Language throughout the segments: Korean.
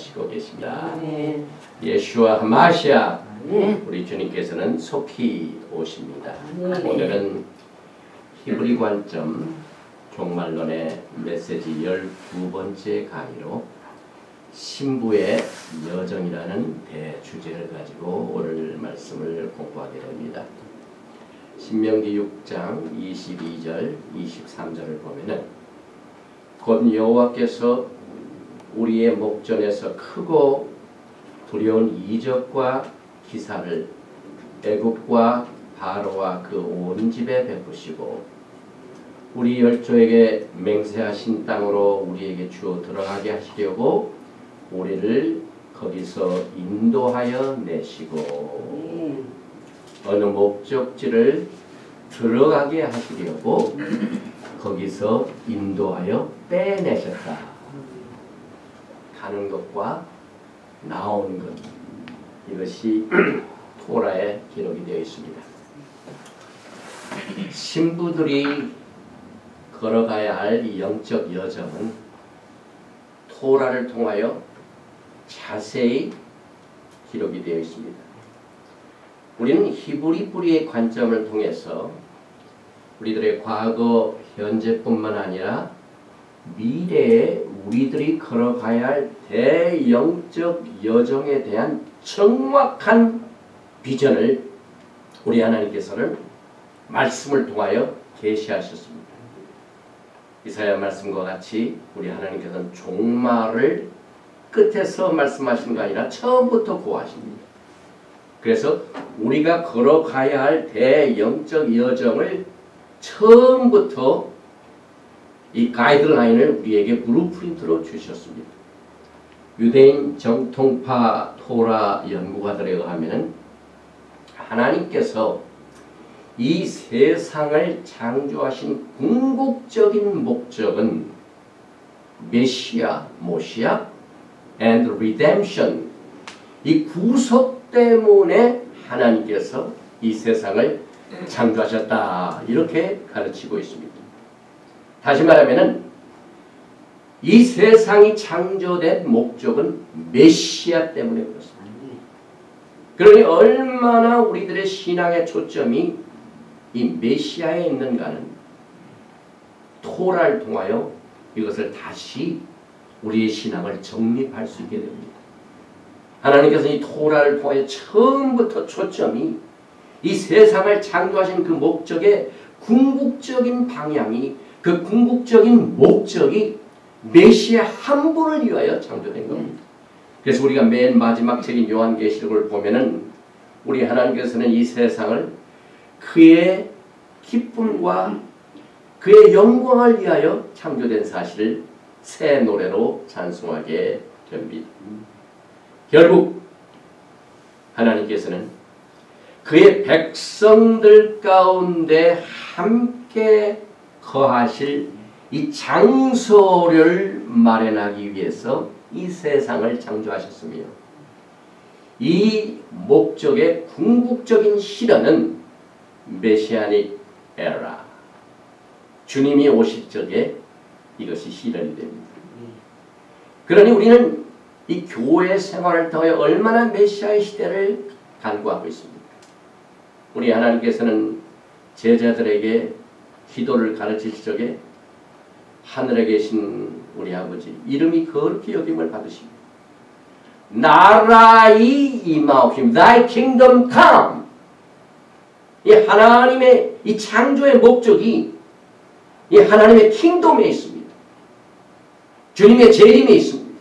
하시고 계십니다. 네. 예슈아 하마시아 네. 우리 주님께서는 속히 오십니다. 네. 오늘은 히브리 관점 종말론의 메시지 12번째 강의로 신부의 여정이라는 대주제를 가지고 오늘 말씀을 공부하게 됩니다. 신명기 6장 22절 23절을 보면은 곧 여호와께서 우리의 목전에서 크고 두려운 이적과 기사를 애굽과 바로와 그 온 집에 베푸시고 우리 열조에게 맹세하신 땅으로 우리에게 주어 들어가게 하시려고 우리를 거기서 인도하여 내시고 어느 목적지를 들어가게 하시려고 거기서 인도하여 빼내셨다. 가는 것과 나오는 것, 이것이 토라에 기록이 되어 있습니다. 신부들이 걸어가야 할 이 영적 여정은 토라를 통하여 자세히 기록이 되어 있습니다. 우리는 히브리 뿌리의 관점을 통해서 우리들의 과거, 현재뿐만 아니라 미래에 우리들이 걸어가야 할 대영적 여정에 대한 정확한 비전을 우리 하나님께서는 말씀을 통하여 계시하셨습니다. 이사야 말씀과 같이 우리 하나님께서는 종말을 끝에서 말씀하시는 게 아니라 처음부터 고하십니다. 그래서 우리가 걸어가야 할 대영적 여정을 처음부터 이 가이드라인을 우리에게 블루프린트로 주셨습니다. 유대인 정통파 토라 연구가들에 의하면 하나님께서 이 세상을 창조하신 궁극적인 목적은 메시아, 모시아 and redemption, 이 구속 때문에 하나님께서 이 세상을 창조하셨다, 이렇게 가르치고 있습니다. 다시 말하면 이 세상이 창조된 목적은 메시아 때문에 그렇습니다. 그러니 얼마나 우리들의 신앙의 초점이 이 메시아에 있는가는 토라를 통하여 이것을 다시 우리의 신앙을 정립할 수 있게 됩니다. 하나님께서 이 토라를 통하여 처음부터 초점이 이 세상을 창조하신 그 목적의 궁극적인 방향이, 그 궁극적인 목적이 메시아 한 분을 위하여 창조된 겁니다. 그래서 우리가 맨 마지막 책인 요한계시록을 보면은 우리 하나님께서는 이 세상을 그의 기쁨과 그의 영광을 위하여 창조된 사실을 새 노래로 찬송하게 됩니다. 결국 하나님께서는 그의 백성들 가운데 함께 거하실 이 장소를 마련하기 위해서 이 세상을 창조하셨으며 이 목적의 궁극적인 실현은 메시아닉 에라, 주님이 오실 적에 이것이 실현이 됩니다. 그러니 우리는 이 교회 생활을 통해 얼마나 메시아의 시대를 간구하고 있습니까? 우리 하나님께서는 제자들에게 기도를 가르치실 적에 하늘에 계신 우리 아버지 이름이 거룩히 여김을 받으십니다. 나라의 임하옵심, Thy kingdom come. 이 하나님의 이 창조의 목적이 이 하나님의 킹덤에 있습니다. 주님의 재림에 있습니다.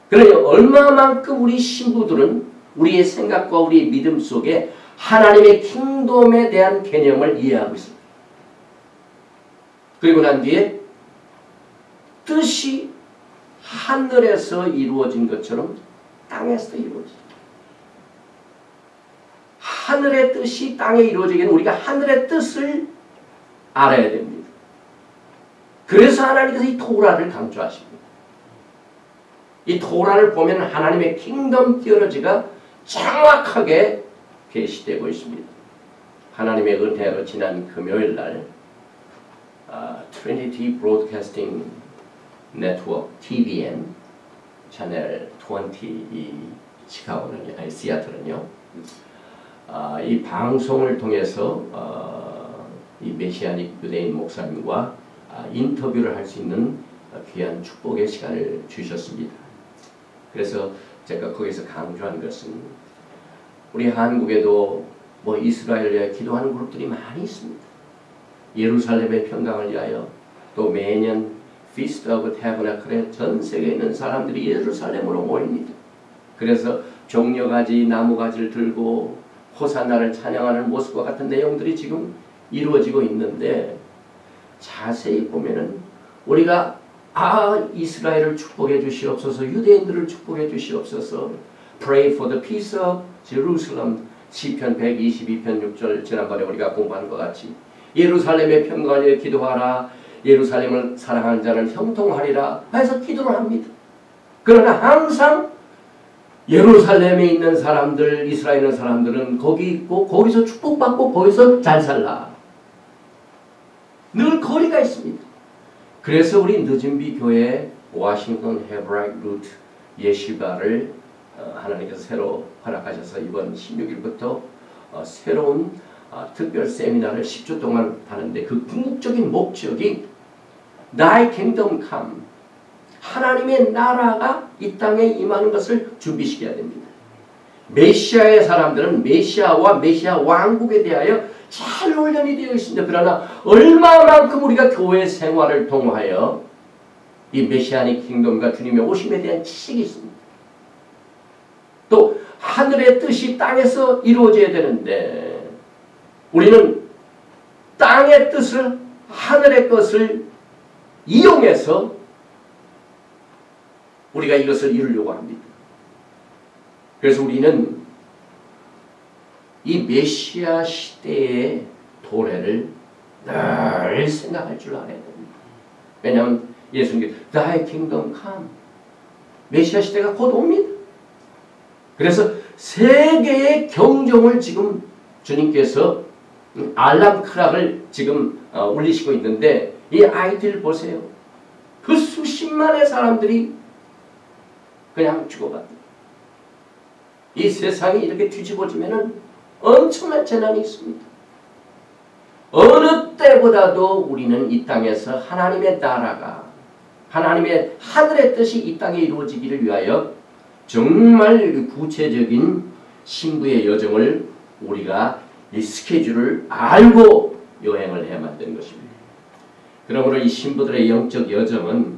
그러니 얼마만큼 우리 신부들은 우리의 생각과 우리의 믿음 속에 하나님의 킹덤에 대한 개념을 이해하고 있습니다. 그리고 난 뒤에 뜻이 하늘에서 이루어진 것처럼 땅에서 이루어집니다. 하늘의 뜻이 땅에 이루어지기는 우리가 하늘의 뜻을 알아야 됩니다. 그래서 하나님께서 이 토라를 강조하십니다. 이 토라를 보면 하나님의 킹덤 티어러지가 정확하게 계시되고 있습니다. 하나님의 은혜로 지난 금요일 날 Trinity Broadcasting Network (TBN) 채널 20 이 시카고는 아니 시애틀은요. 이 방송을 통해서 이 메시아닉 유대인 목사님과 인터뷰를 할 수 있는 귀한 축복의 시간을 주셨습니다. 그래서 제가 거기서 강조한 것은 우리 한국에도 뭐 이스라엘에 위해 기도하는 그룹들이 많이 있습니다. 예루살렘의 평강을 위하여 또 매년 Feast of Tabernacle에 전 세계에 있는 사람들이 예루살렘으로 모입니다. 그래서 종려가지, 나무가지를 들고 호산나를 찬양하는 모습과 같은 내용들이 지금 이루어지고 있는데 자세히 보면은 우리가 이스라엘을 축복해 주시옵소서, 유대인들을 축복해 주시옵소서, Pray for the peace of Jerusalem, 시편 122편 6절 지난번에 우리가 공부한 것 같이 예루살렘의 평강을 위해 기도하라, 예루살렘을 사랑하는 자는 형통하리라 해서 기도를 합니다. 그러나 항상 예루살렘에 있는 사람들, 이스라엘에 있는 사람들은 거기 있고 거기서 축복받고 거기서 잘 살라. 늘 거리가 있습니다. 그래서 우리 늦은비 교회 워싱턴 헤브라이트 루트 예시바를 하나님께서 새로 허락하셔서 이번 16일부터 새로운 특별 세미나를 10주 동안 하는데 그 궁극적인 목적이 Thy kingdom come, 하나님의 나라가 이 땅에 임하는 것을 준비시켜야 됩니다. 메시아의 사람들은 메시아와 메시아 왕국에 대하여 잘 훈련이 되어 있습니다. 그러나 얼마만큼 우리가 교회 생활을 통하여 이 메시아닉 킹덤과 주님의 오심에 대한 지식이 있습니다. 또 하늘의 뜻이 땅에서 이루어져야 되는데 우리는 땅의 뜻을, 하늘의 것을 이용해서 우리가 이것을 이루려고 합니다. 그래서 우리는 이 메시아 시대의 도래를 늘 생각할 줄 알아야 됩니다. 왜냐하면 예수님께서 Thy kingdom come, 메시아 시대가 곧 옵니다. 그래서 세계의 경종을 지금 주님께서 알람 크락을 지금 울리시고 있는데 이 아이들 보세요. 그 수십만의 사람들이 그냥 죽어갑니다. 이 세상이 이렇게 뒤집어지면은 엄청난 재난이 있습니다. 어느 때보다도 우리는 이 땅에서 하나님의 나라가, 하나님의 하늘의 뜻이 이 땅에 이루어지기를 위하여 정말 구체적인 신부의 여정을 우리가 이 스케줄을 알고 여행을 해야만 되는 것입니다. 그러므로 이 신부들의 영적 여정은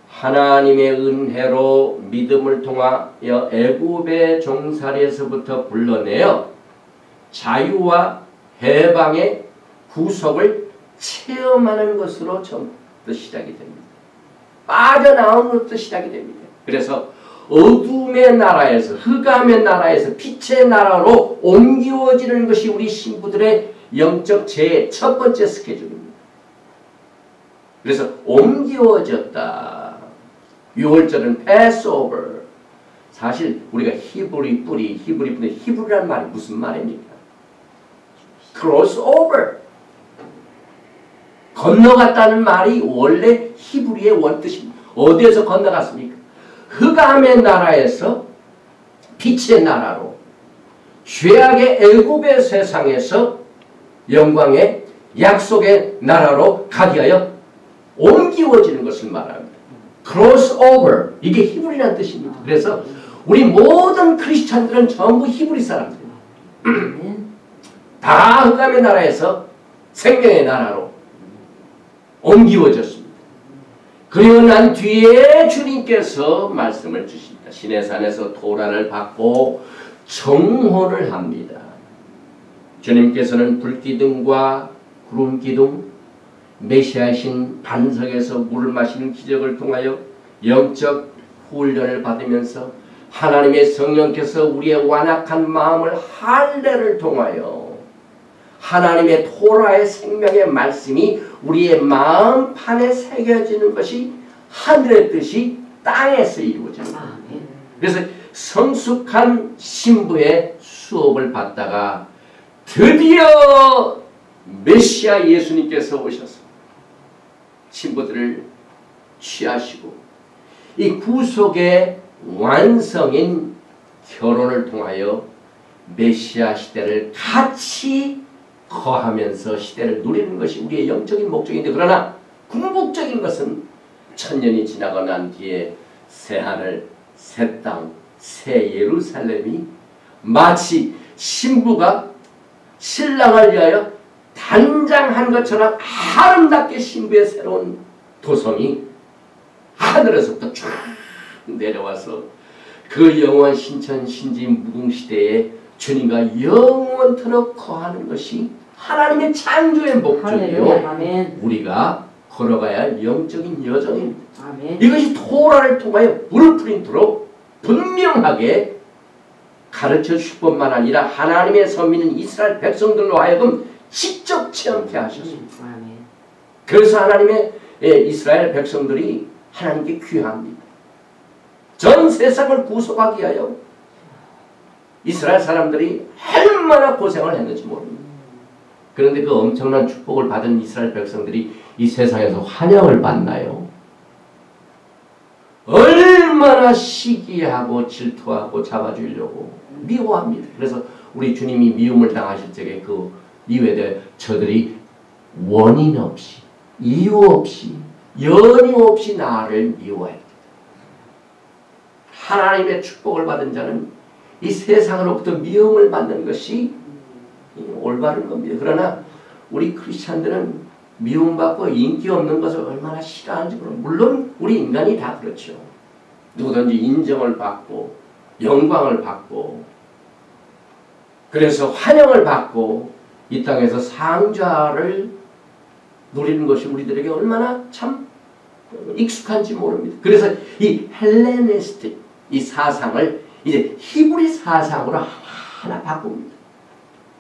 하나님의 은혜로 믿음을 통하여 애굽의 종살이에서부터 불러내어 자유와 해방의 구속을 체험하는 것으로 처음부터 시작이 됩니다. 빠져나오는 것부터 시작이 됩니다. 그래서 어둠의 나라에서, 흑암의 나라에서 빛의 나라로 옮기워지는 것이 우리 신부들의 영적 제 첫 번째 스케줄입니다. 그래서 옮기워졌다. 6월절은 Passover. 사실 우리가 히브리 뿌리, 히브리라는 말이 무슨 말입니까? Crossover. 건너갔다는 말이 원래 히브리의 원뜻입니다. 어디에서 건너갔습니까? 흑암의 나라에서 빛의 나라로, 죄악의 애굽의 세상에서 영광의 약속의 나라로 가기 위하여 옮기워지는 것을 말합니다. crossover, 이게 히브리라는 뜻입니다. 그래서 우리 모든 크리스찬들은 전부 히브리 사람들입니다. 다 흑암의 나라에서 생명의 나라로 옮기워졌습니다. 그리고 난 뒤에 주님께서 말씀을 주십니다. 시내산에서 토라를 받고 정혼을 합니다. 주님께서는 불기둥과 구름기둥, 메시아이신 반석에서 물을 마시는 기적을 통하여 영적 훈련을 받으면서 하나님의 성령께서 우리의 완악한 마음을 할례를 통하여 하나님의 토라의 생명의 말씀이 우리의 마음판에 새겨지는 것이 하늘의 뜻이 땅에서 이루어집니다. 그래서 성숙한 신부의 수업을 받다가 드디어 메시아 예수님께서 오셔서 신부들을 취하시고 이 구속의 완성인 결혼을 통하여 메시아 시대를 같이 거하면서 시대를 누리는 것이 우리의 영적인 목적인데, 그러나 궁극적인 것은 천년이 지나고 난 뒤에 새하늘, 새 땅, 새 예루살렘이 마치 신부가 신랑을 위하여 단장한 것처럼 아름답게 신부의 새로운 도성이 하늘에서부터 쫙 내려와서 그 영원 신천 신지 무궁시대에 주님과 영원토록 거하는 것이 하나님의 창조의 목적이요, 우리가 걸어가야 할 영적인 여정입니다. 아멘. 이것이 토라를 통하여 불프린트로 분명하게 가르쳐 줄 것만 아니라 하나님의 선민인 이스라엘 백성들로 하여금 직접 체험케 하셨습니다. 아멘. 그래서 하나님의 이스라엘 백성들이 하나님께 귀합니다. 전 세상을 구속하기 위하여 이스라엘 사람들이 얼마나 고생을 했는지 모릅니다. 그런데 그 엄청난 축복을 받은 이스라엘 백성들이 이 세상에서 환영을 받나요? 얼마나 시기하고 질투하고 잡아주려고 미워합니다. 그래서 우리 주님이 미움을 당하실 적에 그 이유에 대해 저들이 원인 없이, 이유 없이, 연유 없이 나를 미워했다. 하나님의 축복을 받은 자는 이 세상으로부터 미움을 받는 것이 올바른 겁니다. 그러나 우리 크리스찬들은 미움받고 인기 없는 것을 얼마나 싫어하는지 모르는, 물론 우리 인간이 다 그렇죠. 누구든지 인정을 받고 영광을 받고 그래서 환영을 받고 이 땅에서 상좌를 누리는 것이 우리들에게 얼마나 참 익숙한지 모릅니다. 그래서 이 헬레니스틱 이 사상을 이제 히브리 사상으로 하나 바꿉니다.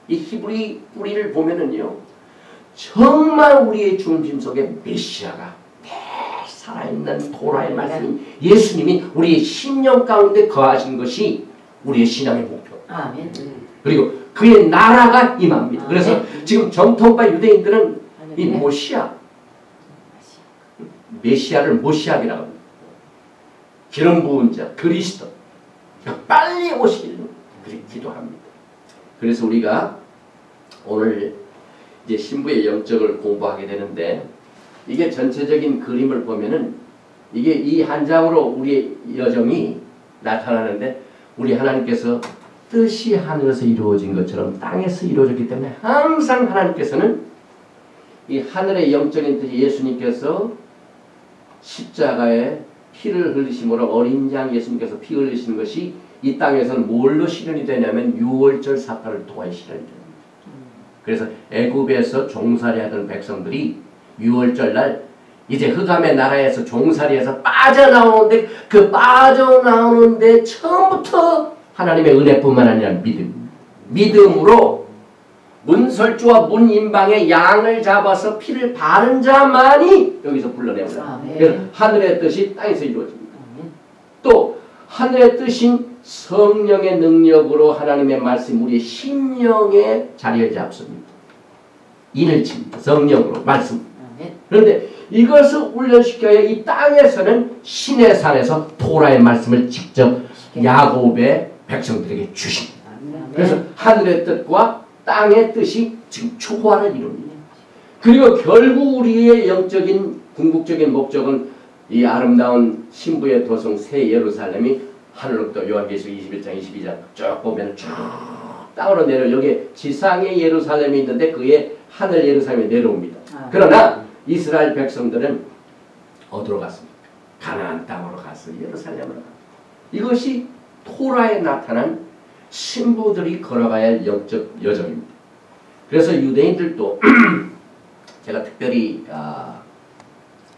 이 히브리 뿌리를 보면은요, 정말 우리의 중심 속에 메시아가 살아있는 도라의 말씀인 예수님이 우리의 심령 가운데 거하신 것이 우리의 신앙의 목표. 아멘. 그리고 그의 나라가 임합니다. 그래서 지금 정통파 유대인들은 이 모시아, 메시아를 모시아라고 합니다. 기름 부은 자, 그리스도, 빨리 오시기를 그렇게 기도합니다. 그래서 우리가 오늘 이제 신부의 영적을 공부하게 되는데, 이게 전체적인 그림을 보면은 이게 이 한 장으로 우리의 여정이 나타나는데, 우리 하나님께서 뜻이 하늘에서 이루어진 것처럼 땅에서 이루어졌기 때문에 항상 하나님께서는 이 하늘의 영적인 뜻이 예수님께서 십자가에 피를 흘리심으로 어린 양 예수님께서 피 흘리시는 것이 이 땅에서는 뭘로 실현이 되냐면 유월절 사건을 통해 실현이 됩니다. 그래서 애굽에서 종살이하던 백성들이 유월절날 이제 흑암의 나라에서 종살이해서 빠져나오는데, 그 빠져나오는데 처음부터 하나님의 은혜뿐만 아니라 믿음으로 문설주와 문인방의 양을 잡아서 피를 바른 자만이 여기서 불러내옵니다. 그래서 하늘의 뜻이 땅에서 이루어집니다. 또 하늘의 뜻인 성령의 능력으로 하나님의 말씀 우리의 심령에 자리를 잡습니다. 인을 칩니다. 성령으로 말씀. 그런데 이것을 훈련시켜야 이 땅에서는 신의 산에서 토라의 말씀을 직접 야곱의 백성들에게 주십니다. 그래서 하늘의 뜻과 땅의 뜻이 지금 초호화를 이룹니다. 그리고 결국 우리의 영적인 궁극적인 목적은 이 아름다운 신부의 도성 새 예루살렘이 하늘로부터 요한계시록 21장 22장 쭉 보면 쭉 땅으로 내려, 여기에 지상의 예루살렘이 있는데 그의 하늘 예루살렘이 내려옵니다. 그러나 이스라엘 백성들은 어디로 갔습니까? 가나안 땅으로 가서 예루살렘으로 갔습니다. 이것이 토라에 나타난 신부들이 걸어가야 할 영적 여정입니다. 그래서 유대인들도 제가 특별히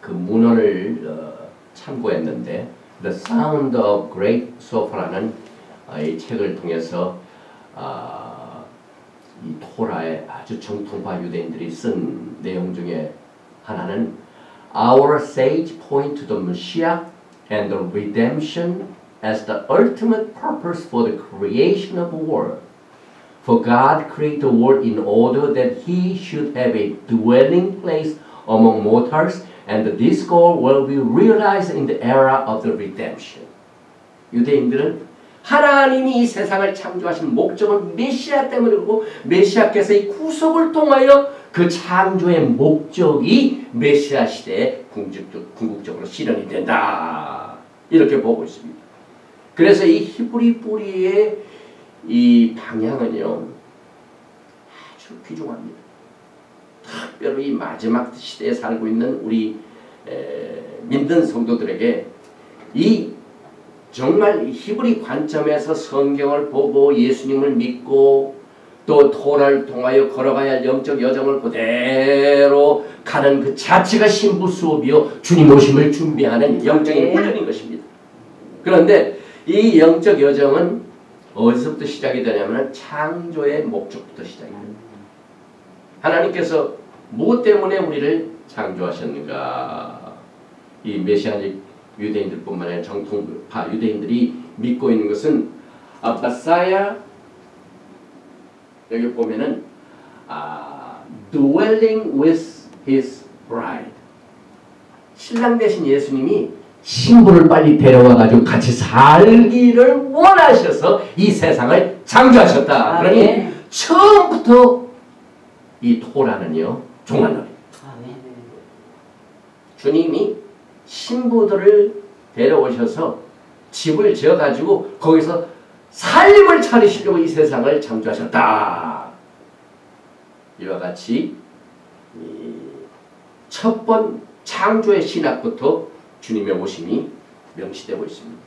그 문헌을 참고했는데 The Sound of Great Sopha라는 이 책을 통해서 이 토라의 아주 정통파 유대인들이 쓴 내용 중에 하나는 Our sage point to the Messiah and the redemption as the ultimate purpose for the creation of the world. For God created the world in order that He should have a dwelling place among mortals, And this goal will be realized in the era of the redemption. 유대인들은 하나님이 이 세상을 창조하신 목적은 메시아 때문이고 메시아께서 이 구속을 통하여 그 창조의 목적이 메시아 시대에 궁극적으로 실현이 된다. 이렇게 보고 있습니다. 그래서 이 히브리 뿌리의 이 방향은요 아주 귀중합니다. 특별히 이 마지막 시대에 살고 있는 우리 믿는 성도들에게 이 정말 히브리 관점에서 성경을 보고 예수님을 믿고 또 토라를 통하여 걸어가야 할 영적 여정을 그대로 가는 그 자체가 신부 수업이요 주님 오심을 준비하는 영적인 훈련인 것입니다. 그런데 이 영적 여정은 어디서부터 시작이 되냐면 창조의 목적부터 시작이 됩니다. 하나님께서 무엇 때문에 우리를 창조하셨는가? 이 메시아닉 유대인들뿐만 아니라 정통파 유대인들이 믿고 있는 것은 메시아 여기 보면은 dwelling with his bride 신랑 되신 예수님이 신부를 빨리 데려와 가지고 같이 살기를 원하셔서 이 세상을 창조하셨다. 그러니 처음부터 이 토라는요 종말론이 주님이 신부들을 데려오셔서 집을 지어가지고 거기서 삶을 차리시려고 이 세상을 창조하셨다. 이와 같이 첫 번 창조의 신학부터 주님의 오심이 명시되고 있습니다.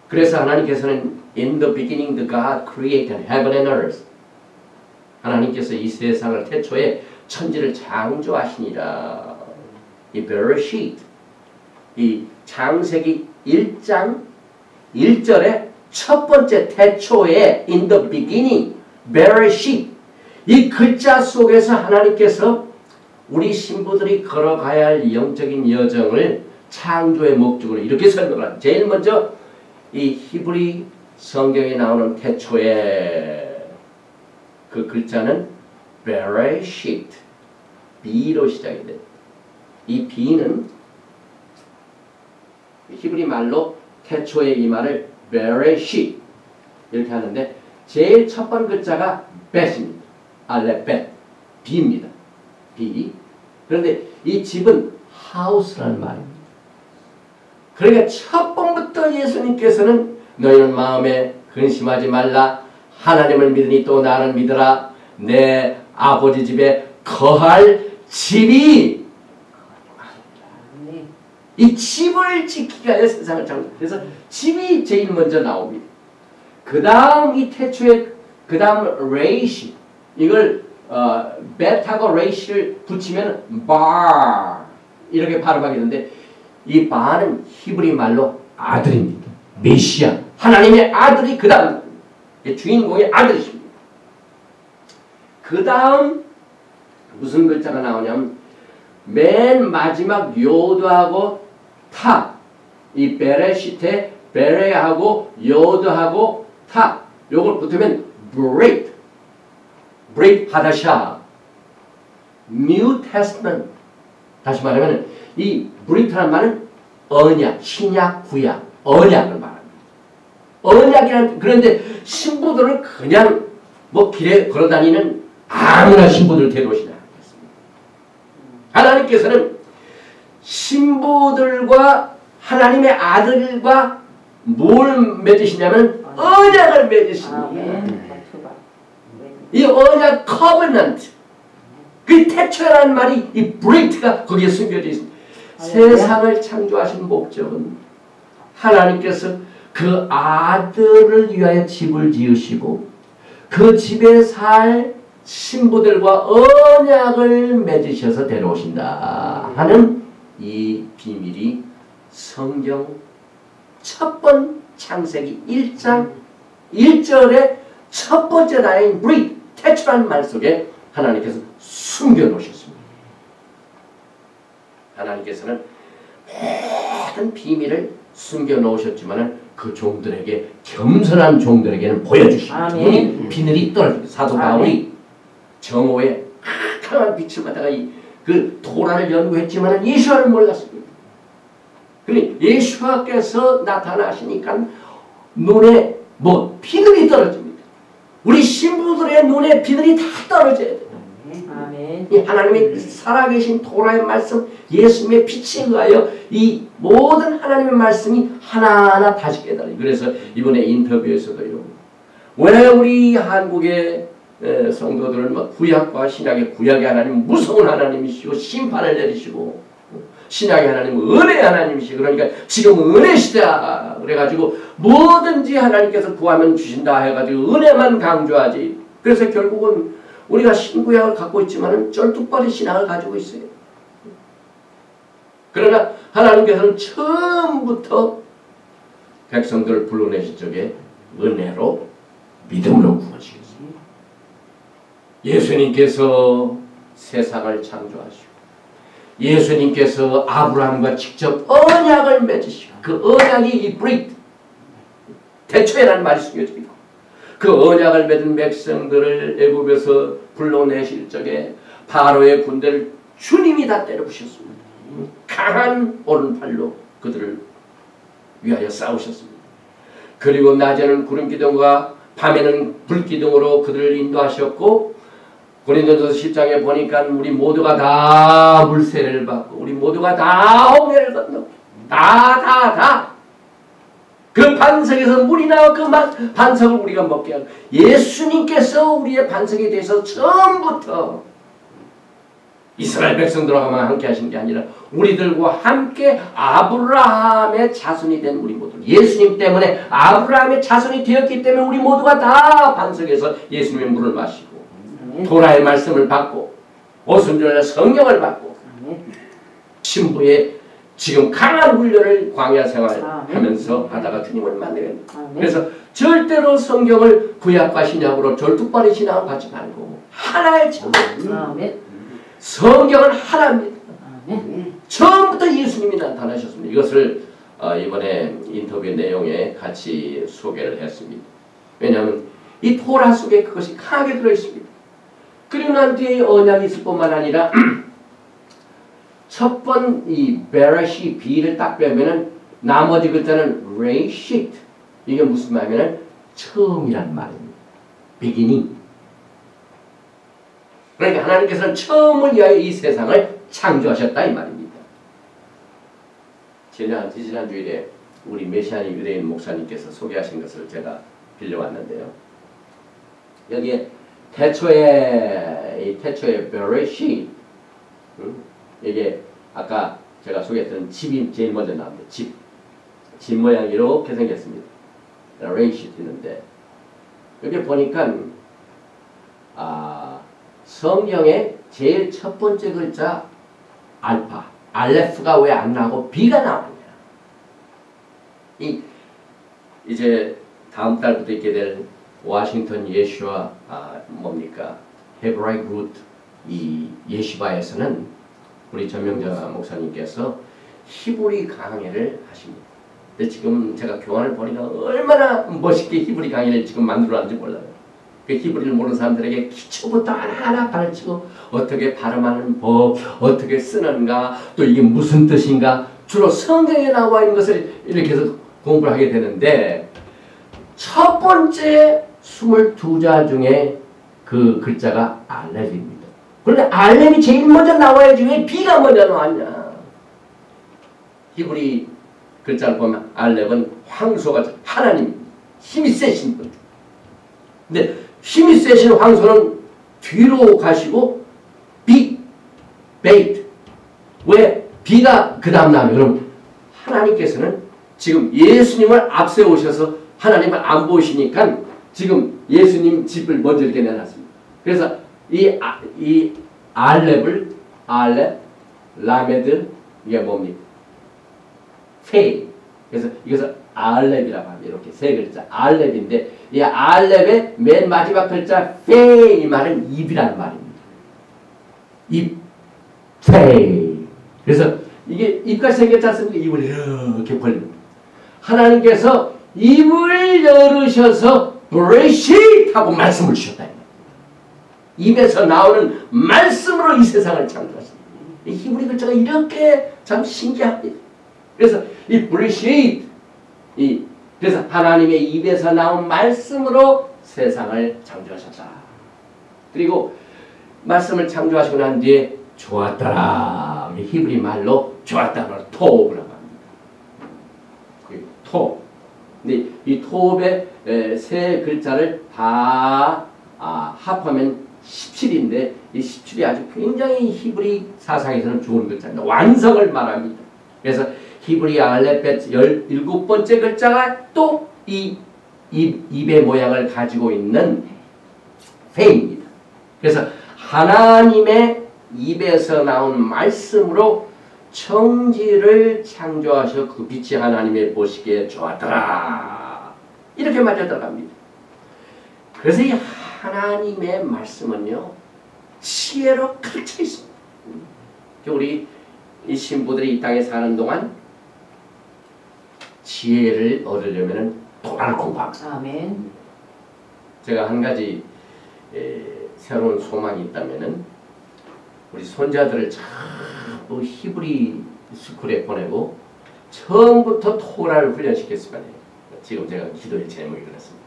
그래서 하나님께서는 In the beginning the God created heaven and earth. 하나님께서 이 세상을 태초에 천지를 창조하시니라. 이 베르시트 이 창세기 1장 1절에 첫 번째 태초에 in the beginning, 베르시트 이 글자 속에서 하나님께서 우리 신부들이 걸어가야 할 영적인 여정을 창조의 목적으로 이렇게 설명합니다. 제일 먼저 이 히브리 성경에 나오는 태초에 그 글자는 베레시트 B로 시작이 돼요. 이 B는 히브리 말로 태초의 이 말을 베레시트 이렇게 하는데 제일 첫 번 글자가 bet입니다. 알레벳 B입니다. B. 그런데 이 집은 house라는 말입니다. 그러니까 첫 번부터 예수님께서는 너희는 마음에 근심하지 말라. 하나님을 믿으니 또 나를 믿으라. 내 아버지 집에 거할 집이 이 집을 지키기 위하여 세상을 창조. 그래서 집이 제일 먼저 나옵니다. 그 다음 이 태초에 그 다음 레이시 이걸 베타고 레이시를 붙이면 bar 이렇게 발음하게 되는데 이 바는 히브리 말로 아들입니다. 메시아 하나님의 아들이 그 다음 주인공의 아들이십니다. 그 다음 무슨 글자가 나오냐면 맨 마지막 요드하고 탑 이 베레시테 베레하고 요드하고 탑 요걸 붙으면 브레이트 브레이트 하다샤 New Testament 다시 말하면 이 브레이트라는 말은 언약, 신약, 구약 언약을 말합니다. 언약이란 그런데 신부들은 그냥 뭐 길에 걸어다니는 아무나 신부들 데려오시나 않겠습니다. 하나님께서는 신부들과 하나님의 아들과 뭘 맺으시냐면 언약을 맺으십니다. 이 언약 커버넌트 그 태초라는 말이 이 브레이트가 거기에 숨겨져 있습니다. 세상을 창조하신 목적은 하나님께서 그 아들을 위하여 집을 지으시고 그 집에 살 신부들과 언약을 맺으셔서 데려오신다 하는 이 비밀이 성경 첫 번 창세기 1장 1절의 첫 번째 단어인 브릿, 태초라는 말 속에 하나님께서 숨겨놓으셨습니다. 하나님께서는 모든 비밀을 숨겨놓으셨지만 그 종들에게 겸손한 종들에게는 보여주십니다. 비늘이 떨어집니다. 사도 바울이 정오에 강한 빛을 받다가 그 토라를 연구했지만 예수와를 몰랐습니다. 그러니 예수와께서 나타나시니까 눈에 뭐 비늘이 떨어집니다. 우리 신부들의 눈에 비늘이 다 떨어져야 돼요. 아멘. 이 하나님의 살아계신 토라의 말씀, 예수님의 빛에 의하여 이 모든 하나님의 말씀이 하나하나 다시 깨달아요. 그래서 이번에 인터뷰에서도 이러고, 왜 우리 한국의 성도들은 막 구약과 신약의, 구약의 하나님은 무서운 하나님이시고 심판을 내리시고, 신약의 하나님은 은혜의 하나님이시고, 그러니까 지금 은혜 시대야 그래가지고 뭐든지 하나님께서 구하면 주신다 해가지고 은혜만 강조하지. 그래서 결국은 우리가 신구약을 갖고 있지만은 쩔뚝발이 신앙을 가지고 있어요. 그러나 하나님께서는 처음부터 백성들을 불러내신 적에 은혜로 믿음으로 구하시겠습니다. 예수님께서 세상을 창조하시고 예수님께서 아브라함과 직접 언약을 맺으시고 그 언약이 이 브릿 대초에라는 말이 숨겨져 있고 그 언약을 맺은 백성들을 애굽에서 불러내실 적에 바로의 군대를 주님이 다 때려부셨습니다. 강한 오른팔로 그들을 위하여 싸우셨습니다. 그리고 낮에는 구름기둥과 밤에는 불기둥으로 그들을 인도하셨고 고린도전서 10장에 보니까 우리 모두가 다 물세례를 받고 우리 모두가 다 홍해를 건너고 다 그 반석에서 물이 나와 그 반석을 우리가 먹게 하고 예수님께서 우리의 반석에 대해서 처음부터 이스라엘 백성들하고만 함께 하신 게 아니라 우리들과 함께 아브라함의 자손이 된 우리 모두, 예수님 때문에 아브라함의 자손이 되었기 때문에 우리 모두가 다 반석에서 예수님의 물을 마시고 토라의 말씀을 받고 오순절날 성경을 받고 신부의 지금 강한 훈련을 광야 생활하면서 하다가 주님을 만나게 됩니다. 그래서 절대로 성경을 구약과 신약으로 절뚝발이 신앙을 갖지 말고 하나의 정 성경은 하나입니다. 처음부터 예수님이 나타나셨습니다. 이것을 이번에 인터뷰 내용에 같이 소개를 했습니다. 왜냐하면 이 토라 속에 그것이 강하게 들어있습니다. 그리고 난 뒤에 언약이 있을 뿐만 아니라 첫 번 이 베라시 B를 딱 빼면은 나머지 글자는 레이시트 이게 무슨 말이냐면 처음이란 말입니다. beginning. 그러니까 하나님께서는 처음을 위하여 이 세상을 창조하셨다 이 말입니다. 지난 주일에 우리 메시아닉 유대인 목사님께서 소개하신 것을 제가 빌려왔는데요. 여기에 태초에 베레시 이게 아까 제가 소개했던 집이 제일 먼저 나옵니다. 집 모양이 이렇게 생겼습니다. 레이시 있는데 여기 보니까 성경의 제일 첫 번째 글자 알파, 알레프가 왜 안 나오고 B가 나오느냐. 이제 다음 달부터 있게 될 워싱턴 예슈아 뭡니까? 헤브라이크 루트 이 예시바에서는 우리 전명자 목사님께서 히브리 강해를 하십니다. 근데 지금 제가 교환을 보니까 얼마나 멋있게 히브리 강해를 지금 만들어놨는지 몰라요. 그 히브리를 모르는 사람들에게 기초부터 하나하나 가르치고 어떻게 발음하는 법, 어떻게 쓰는가, 또 이게 무슨 뜻인가 주로 성경에 나와 있는 것을 이렇게 해서 공부를 하게 되는데 첫 번째 22자 중에 그 글자가 알렙입니다. 그런데 알렙이 제일 먼저 나와야지 왜 B가 먼저 나왔냐. 히브리 글자를 보면 알렙은 황소가 하나님 힘이 세신 분. 근데 힘이 세신 황소는 뒤로 가시고 베이트. 왜 B가 그 다음 나오면 그럼 하나님께서는 지금 예수님을 앞세우셔서 하나님을 안 보시니까 지금 예수님 집을 먼저 이렇게 내놨습니다. 그래서 이 알렙을 알렙, 라메드 이게 뭡니까? 페이. 그래서 이것을 알렙이라고 합니다. 이렇게 세 글자 알렙인데 이 알렙의 맨 마지막 글자 페이 이 말은 입이라는 말입니다. 입, 페이. 그래서 이게 입까지 생겼지 않습니까? 입을 이렇게 벌립니다. 하나님께서 입을 열으셔서 브레시트 하고 말씀을 주셨다. 입에서 나오는 말씀으로 이 세상을 창조하셨습니다. 이 히브리 글자가 이렇게 참 신기합니다. 그래서 이 appreciate, 그래서 하나님의 입에서 나온 말씀으로 세상을 창조하셨다. 그리고 말씀을 창조하시고 난 뒤에 좋았더라. 히브리 말로 좋았다는 토브라고 합니다. 토. 근데 이 토브의 세 글자를 다 합하면 17인데 이 17이 아주 굉장히 히브리 사상에서는 좋은 글자입니다. 완성을 말합니다. 그래서 히브리 알레벳 17번째 글자가 또 이 입의 모양을 가지고 있는 페입니다. 그래서 하나님의 입에서 나온 말씀으로 청지를 창조하셔 그 빛이 하나님의 보시기에 좋았더라. 이렇게 말려 들어갑니다. 그래서 이 하나님의 말씀은요, 지혜로 가득 차 있습니다. 우리 이 신부들이 이 땅에 사는 동안 지혜를 얻으려면 토라를 공부합니다. 아멘. 제가 한 가지 새로운 소망이 있다면은 우리 손자들을 전부 히브리 스쿨에 보내고 처음부터 토라를 훈련시켰으면 해요. 지금 제가 기도의 제목이 그렇습니다.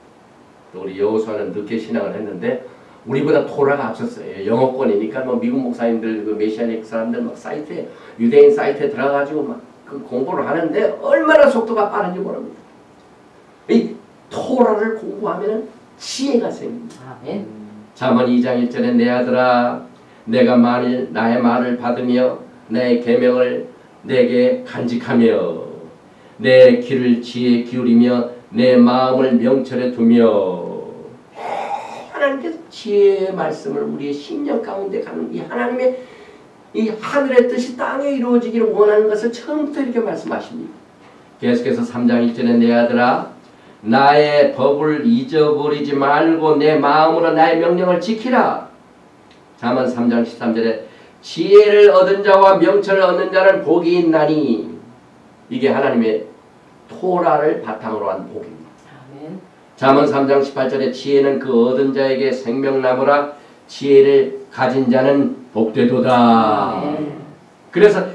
또 우리 여호수아는 늦게 신앙을 했는데 우리보다 토라가 앞섰어요. 영어권이니까 뭐 미국 목사님들 그 메시아닉 사람들 막 사이트에 유대인 사이트에 들어가가지고 막 그 공부를 하는데 얼마나 속도가 빠른지 모릅니다. 이 토라를 공부하면 지혜가 생깁니다. 아멘. 잠언 2장 1절에 내 아들아 내가 만일 나의 말을 받으며 내 계명을 내게 간직하며 내 귀를 지혜에 기울이며 내 마음을 명철에 두며 하나님께서 지혜의 말씀을 우리의 심령 가운데 가는 이 하나님의 이 하늘의 뜻이 땅에 이루어지기를 원하는 것을 처음부터 이렇게 말씀하십니다. 계속해서 3장 1절에 내 아들아 나의 법을 잊어버리지 말고 내 마음으로 나의 명령을 지키라. 잠언 3장 13절에 지혜를 얻은 자와 명철을 얻는 자는 복이 있나니 이게 하나님의 토라를 바탕으로 한 복입니다. 아멘. 잠언 3장 18절에 지혜는 그 얻은 자에게 생명나무라 지혜를 가진 자는 복되도다. 아멘. 그래서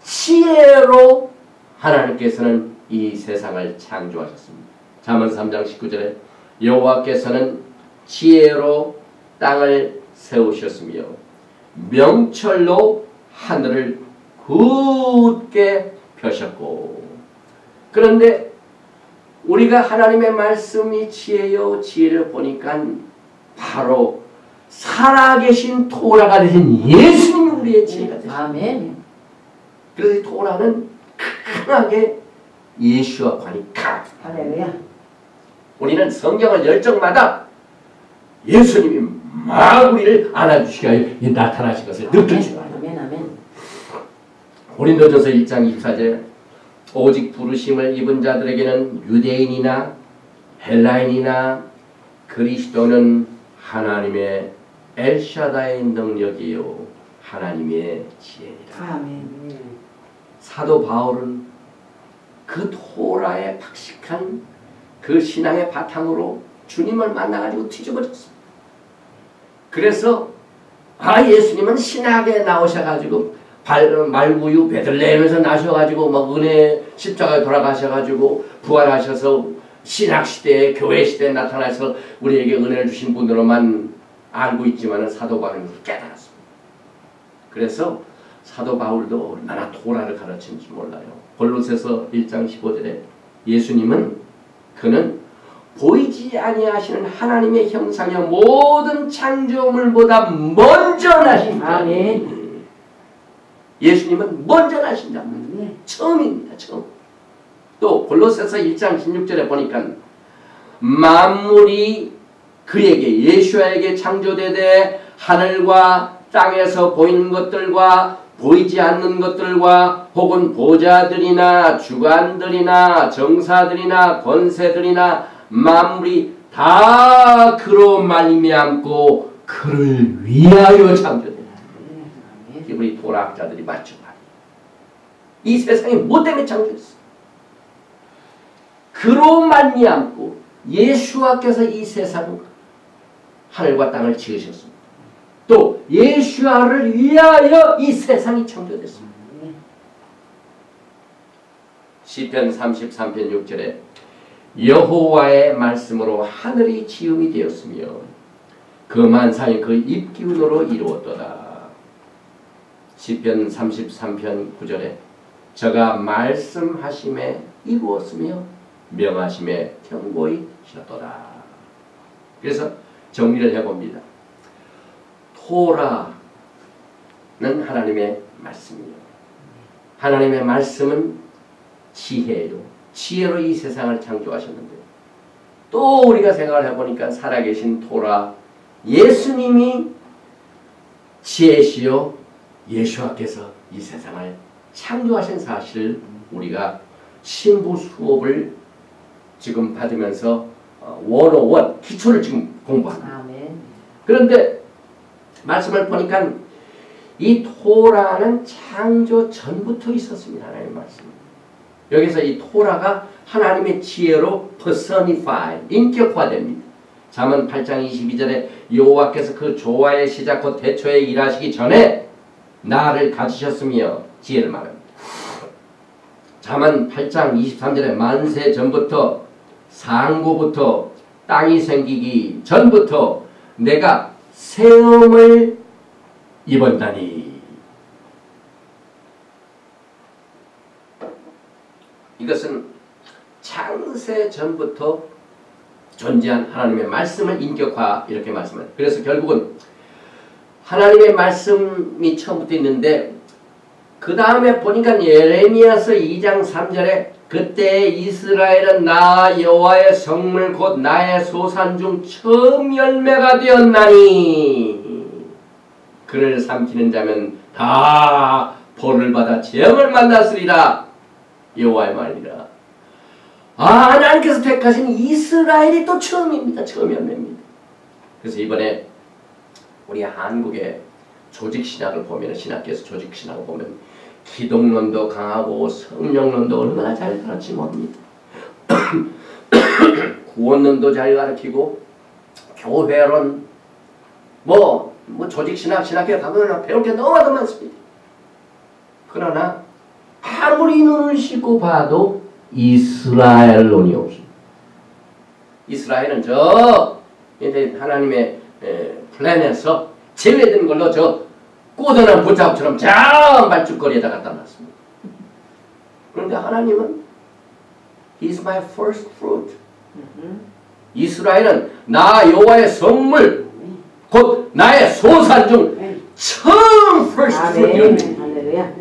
지혜로 하나님께서는 이 세상을 창조하셨습니다. 잠언 3장 19절에 여호와께서는 지혜로 땅을 세우셨으며 명철로 하늘을 굳게 펴셨고. 그런데 우리가 하나님의 말씀이 지혜요 지혜를 보니까 바로 살아계신 토라가 되신 예수님이 우리의 지혜가 되십니다. 아멘. 그래서 이 토라는 강하게 예수와 관이 강합니다. 할렐루야. 우리는 성경을 열정마다 예수님이 막 우리를 안아주시고 나타나신 것을 느끼죠. 아멘. 아멘. 고린도전서 1장 24절 오직 부르심을 입은 자들에게는 유대인이나 헬라인이나 그리스도는 하나님의 엘샤다의 능력이요 하나님의 지혜니라. 아멘. 사도 바울은 그 토라에 박식한 그 신앙의 바탕으로 주님을 만나가지고 뒤집어졌습니다. 그래서 예수님은 신학에 나오셔가지고 말구유 베들레헴에서 나셔가지고 막 은혜 십자가에 돌아가셔가지고 부활하셔서 신학시대에 교회시대에 나타나서 우리에게 은혜를 주신 분으로만 알고 있지만 사도 바울은 깨달았습니다. 그래서 사도 바울도 얼마나 토라를 가르치는지 몰라요. 골로새서 1장 15절에 예수님은 그는 보이지 아니하시는 하나님의 형상의 모든 창조물보다 먼저 나신 자. 아멘. 예수님은 먼저 나신 자. 처음입니다. 처음. 또 골로새서 1장 16절에 보니까 만물이 그에게 예수에게 창조되되 하늘과 땅에서 보이는 것들과 보이지 않는 것들과 혹은 보좌들이나 주관들이나 정사들이나 권세들이나 만물이 다 그로 말미암고 그를 위하여 창조되다. 우리 도락자들이 맞죠. 이 세상이 뭐 때문에 창조됐어? 그로 말미암고 예수와께서 이 세상 하늘과 땅을 지으셨습니다. 또 예수아를 위하여 이 세상이 창조됐습니다. 시편 33편 6절에 여호와의 말씀으로 하늘이 지음이 되었으며 그 만상이 그 입기운으로 이루었도다. 시편 33편 9절에 저가 말씀하심에 이루었으며 명하심에 경고히 시었도다. 그래서 정리를 해봅니다. 토라는 하나님의 말씀이요. 하나님의 말씀은 지혜요. 지혜로 이 세상을 창조하셨는데 또 우리가 생각을 해보니까 살아계신 토라 예수님이 지혜시요 예수와께서 이 세상을 창조하신 사실을 우리가 신부 수업을 지금 받으면서 101 기초를 지금 공부합니다. 그런데 말씀을 보니까 이 토라는 창조 전부터 있었습니다. 하나님의 말씀. 여기서 이 토라가 하나님의 지혜로 personified, 인격화됩니다. 잠언 8장 22절에 여호와께서 그 조화의 시작 곧 태초에 일하시기 전에 나를 가지셨으며 지혜를 말합니다. 잠언 8장 23절에 만세 전부터 상고부터 땅이 생기기 전부터 내가 세움을 입었다니. 이것은 창세 전부터 존재한 하나님의 말씀을 인격화 이렇게 말씀합니다. 그래서 결국은 하나님의 말씀이 처음부터 있는데 그 다음에 보니까 예레미야서 2장 3절에 그때 이스라엘은 나 여호와의 성물 곧 나의 소산 중 처음 열매가 되었나니 그를 삼키는 자면 다 벌을 받아 재앙을 만났으리라. 여호와의 말이라. 하나님께서 택하신 이스라엘이 또 처음입니다. 처음 열매입니다. 그래서 이번에 우리 한국의 조직신학을 보면 신학계에서 조직신학을 보면 기독론도 강하고 성령론도 얼마나 잘 가르치 뭡니다. 구원론도 잘 가르치고 교회론 뭐 조직신학 신학계 가면 배울 게 너무나도 많습니다. 그러나 아무리 눈을 씻고 봐도 이스라엘론이 없습니다. 이스라엘은 저 이제 하나님의 플랜에서 제외된 걸로 저 꼬드는 보자국처럼 저 말죽거리에다 갖다 놨습니다. 그런데 하나님은 He's my first fruit. 이스라엘은 나 여호와의 성물 곧 나의 소산 중 처음 first fruit 열매.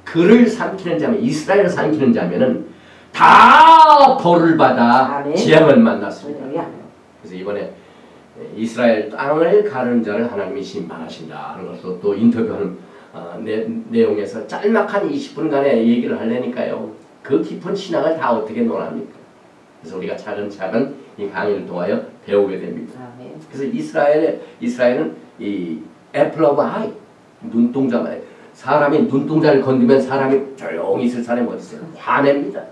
그를 삼키는 자면 이스라엘을 삼키는 자면은 다 벌을 받아 재앙을 만났습니다. 그래서 이번에 이스라엘 땅을 가르는 자를 하나님이 심판하신다 하는 것도 또 인터뷰하는 내용에서 짤막한 20분간의 얘기를 하려니까요. 그 깊은 신학을 다 어떻게 논합니까? 그래서 우리가 차근차근 이 강의를 통하여 배우게 됩니다. 그래서 이스라엘은 이 apple of eye, 눈동자만 사람이 눈동자를 건드면 사람이 조용히 있을 사람이 어디 있어요? 화냅니다.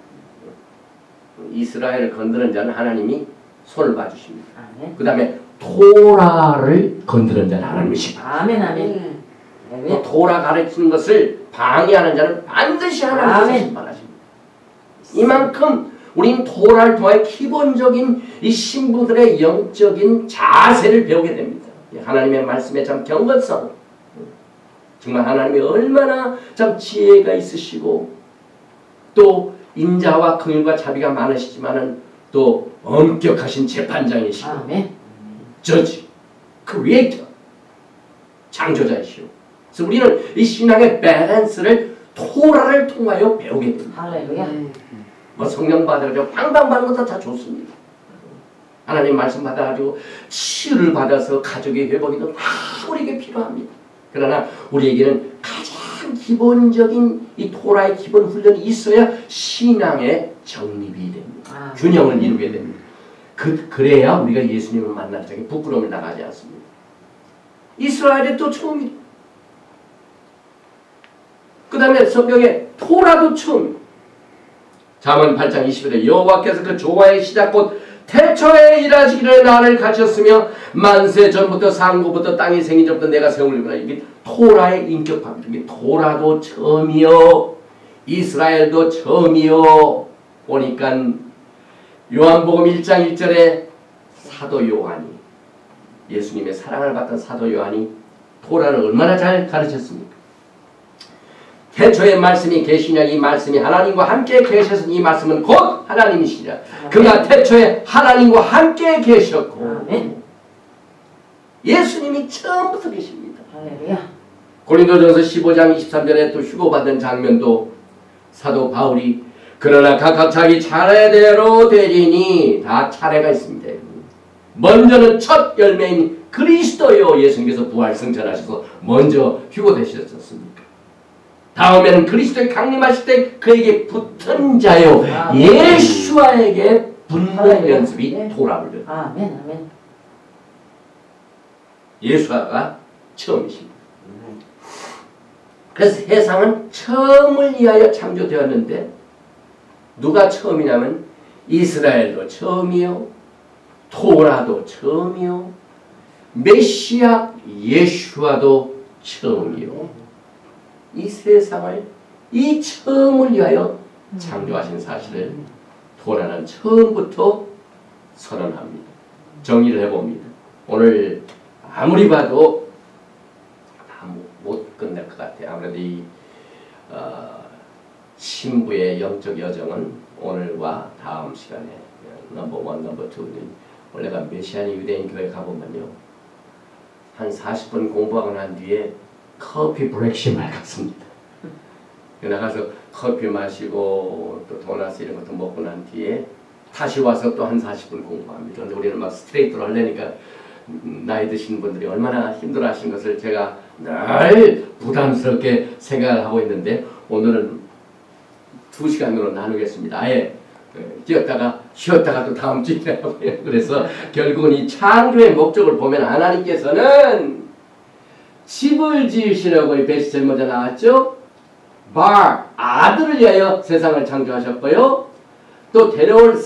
이스라엘을 건드는 자는 하나님이 손을 봐주십니다. 그 다음에 토라를 건드는 자는 하나님이 심판하십니다. 아멘. 또 토라 가르치는 것을 방해하는 자는 반드시 하나님께서 심판하십니다. 이만큼 우리는 토라를 통해 기본적인 이 신부들의 영적인 자세를 배우게 됩니다. 하나님의 말씀의 참 경건성, 정말 하나님이 얼마나 참 지혜가 있으시고 또 인자와 긍휼과 자비가 많으시지만은 또 엄격하신 재판장이시고 저지, 크리에이터, 창조자이시오. 그래서 우리는 이 신앙의 밸런스를 토라를 통하여 배우게 됩니다. 뭐 성령 받아가지고 방방 받는 것도 다 좋습니다. 하나님 말씀 받아가지고 치유를 받아서 가족의 회복이도 다 우리에게 필요합니다. 그러나 우리에게는 가장 기본적인 이 토라의 기본 훈련이 있어야 신앙의 정립이 됩니다. 균형을 이루게 됩니다. 그래야 우리가 예수님을 만날 적에 부끄러움을 당하지 않습니다. 이스라엘이 또 처음이에요. 그 다음에 성경에 토라도 처음. 잠언 8장 20절에 여호와께서 그 조화의 시작 곧 태초에 일하시기를 나를 가르쳤으며 만세 전부터 상고부터 땅이 생긴 전부터 내가 세우리구나. 이게 토라의 인격합니다. 이게 토라도 처음이요, 이스라엘도 처음이요. 보니까 요한복음 1장 1절에 사도 요한이, 예수님의 사랑을 받던 사도 요한이 토라를 얼마나 잘 가르쳤습니까? 태초에 말씀이 계시냐, 이 말씀이 하나님과 함께 계셔서 이 말씀은 곧 하나님이시라. 그가 태초에 하나님과 함께 계셨고 예수님이 처음부터 계십니다. 고린도전서 15장 23절에 또 휴거받은 장면도 사도 바울이 그러나 각각 자기 차례대로 되리니, 다 차례가 있습니다. 먼저는 첫 열매인 그리스도요. 예수님께서 부활승천하셔서 먼저 휴거되셨습니까? 다음에는 그리스도의 강림하실 때 그에게 붙은 자요, 예수와에게 붙는 연습이 토라를. 아멘. 예수가 처음이십니다. 그래서 세상은 처음을 위하여 창조되었는데 누가 처음이냐면 이스라엘도 처음이요, 토라도 처음이요, 메시아 예수와도 처음이요. 이 세상을 이 처음을 위하여 창조하신 사실을 토라는 처음부터 선언합니다. 정리를 해봅니다. 오늘 아무리 봐도 다 못 끝낼 것 같아요. 아무래도 이 신부의 영적 여정은 오늘과 다음 시간에 넘버 1, 넘버 2는 원래가 메시아니 유대인 교회 가보면요, 한 40분 공부하고 난 뒤에 커피 브레이크 시간을 갖습니다. 나가서 커피 마시고 또 도넛 이런 것도 먹고 난 뒤에 다시 와서 또 한 40분 공부합니다. 그런데 우리는 막 스트레이트로 하려니까 나이 드신 분들이 얼마나 힘들어 하시는 것을 제가 늘 부담스럽게 생각을 하고 있는데, 오늘은 2시간으로 나누겠습니다. 아예 뛰었다가 쉬었다가 또 다음 주에 하고요. 그래서 결국은 이 창조의 목적을 보면 하나님께서는 집을 지으시라고 이 베스트 제일 먼저 나왔죠. 아들을 위하여 세상을 창조하셨고요. 또 데려올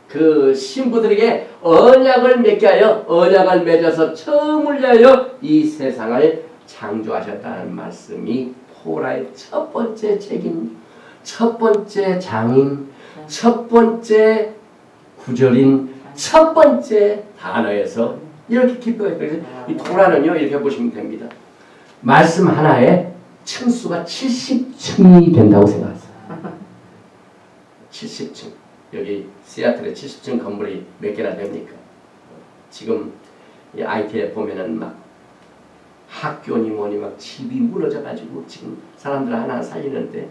그 신부들에게 언약을 맺게 하여 언약을 맺어서 처음을 위하여 이 세상을 창조하셨다는 말씀이 토라의 첫 번째 책임, 첫 번째 장인, 첫 번째 구절인 첫 번째 단어에서 이렇게 기뻐요. 그래서 이 토라는요, 이렇게 보시면 됩니다. 말씀 하나에 층수가 70층이 된다고 생각하세요. 70층. 여기 시애틀에 70층 건물이 몇 개나 됩니까? 지금 이 IT에 보면은 막 학교니 뭐니 막 집이 무너져가지고 지금 사람들 하나 살리는데